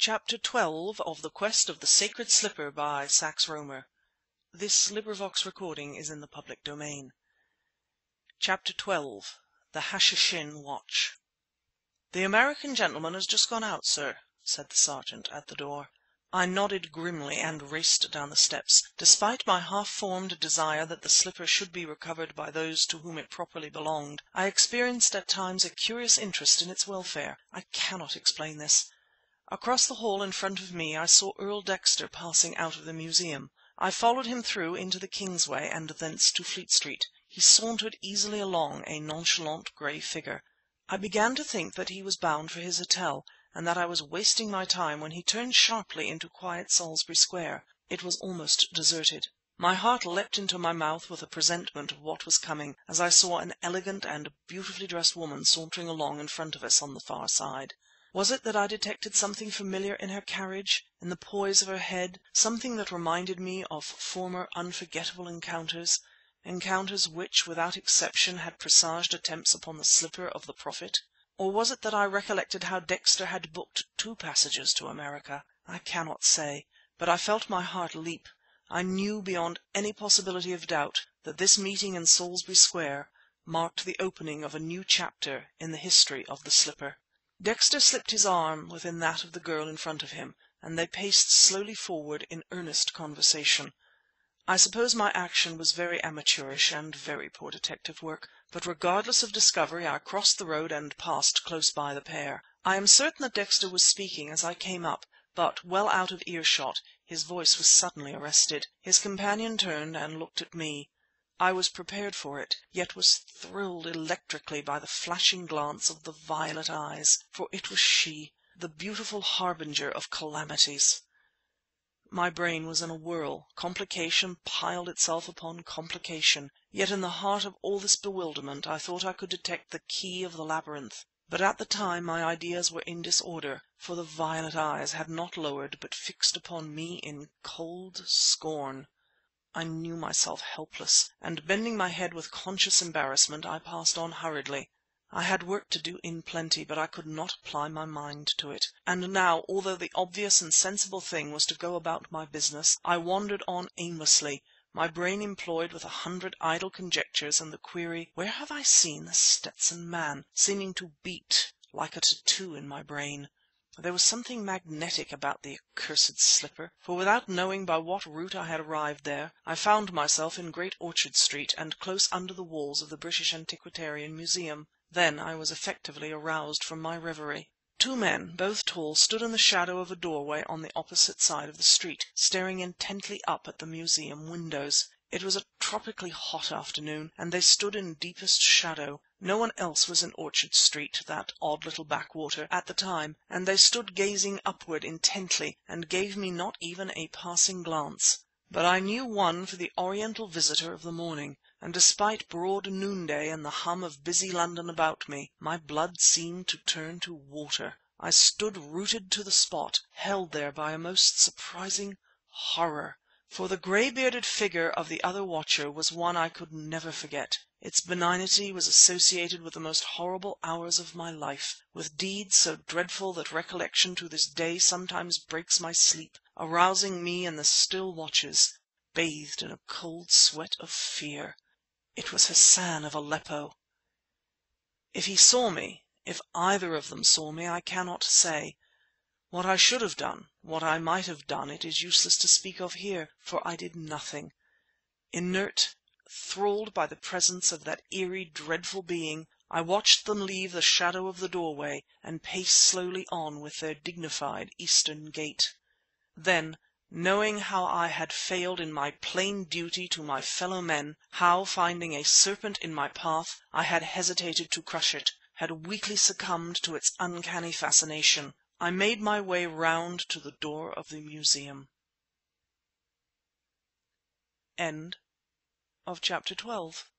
Chapter 12 of The Quest of the Sacred Slipper by Sax Rohmer. Recording is in the public domain. Chapter 12 The Hashishin Watch. "The American gentleman has just gone out, sir," said the sergeant at the door. I nodded grimly and raced down the steps. Despite my half-formed desire that the slipper should be recovered by those to whom it properly belonged, I experienced at times a curious interest in its welfare. I cannot explain this. Across the hall in front of me I saw Earl Dexter passing out of the museum. I followed him through into the Kingsway and thence to Fleet Street. He sauntered easily along, a nonchalant grey figure. I began to think that he was bound for his hotel, and that I was wasting my time when he turned sharply into quiet Salisbury Square. It was almost deserted. My heart leapt into my mouth with a presentiment of what was coming, as I saw an elegant and beautifully dressed woman sauntering along in front of us on the far side. Was it that I detected something familiar in her carriage, in the poise of her head, something that reminded me of former unforgettable encounters which, without exception, had presaged attempts upon the slipper of the Prophet? Or was it that I recollected how Dexter had booked 2 passages to America? I cannot say, but I felt my heart leap. I knew beyond any possibility of doubt that this meeting in Salisbury Square marked the opening of a new chapter in the history of the slipper. Dexter slipped his arm within that of the girl in front of him, and they paced slowly forward in earnest conversation. I suppose my action was very amateurish and very poor detective work, but regardless of discovery I crossed the road and passed close by the pair. I am certain that Dexter was speaking as I came up, but, well out of earshot, his voice was suddenly arrested. His companion turned and looked at me. I was prepared for it, yet was thrilled electrically by the flashing glance of the violet eyes, for it was she, the beautiful harbinger of calamities. My brain was in a whirl. Complication piled itself upon complication. Yet in the heart of all this bewilderment I thought I could detect the key of the labyrinth. But at the time my ideas were in disorder, for the violet eyes had not lowered but fixed upon me in cold scorn. I knew myself helpless, and bending my head with conscious embarrassment I passed on hurriedly. I had work to do in plenty, but I could not apply my mind to it. And now, although the obvious and sensible thing was to go about my business, I wandered on aimlessly, my brain employed with 100 idle conjectures and the query, "Where have I seen the Stetson man?" seeming to beat like a tattoo in my brain. There was something magnetic about the accursed slipper, for without knowing by what route I had arrived there, I found myself in Great Orchard Street and close under the walls of the British Antiquarian Museum. Then I was effectively aroused from my reverie. 2 men, both tall, stood in the shadow of a doorway on the opposite side of the street, staring intently up at the museum windows. It was a tropically hot afternoon, and they stood in deepest shadow. No one else was in Orchard Street, that odd little backwater, at the time, and they stood gazing upward intently and gave me not even a passing glance. But I knew one for the Oriental visitor of the morning, and despite broad noonday and the hum of busy London about me, my blood seemed to turn to water. I stood rooted to the spot, held there by a most surprising horror. For the grey-bearded figure of the other watcher was one I could never forget. Its benignity was associated with the most horrible hours of my life, with deeds so dreadful that recollection to this day sometimes breaks my sleep, arousing me in the still watches, bathed in a cold sweat of fear. It was Hassan of Aleppo. If he saw me, if either of them saw me, I cannot say. What I should have done, what I might have done, it is useless to speak of here, for I did nothing. Inert, thralled by the presence of that eerie, dreadful being, I watched them leave the shadow of the doorway and pace slowly on with their dignified Eastern gait. Then, knowing how I had failed in my plain duty to my fellow men, how, finding a serpent in my path, I had hesitated to crush it, had weakly succumbed to its uncanny fascination, I made my way round to the door of the museum. End of chapter 12.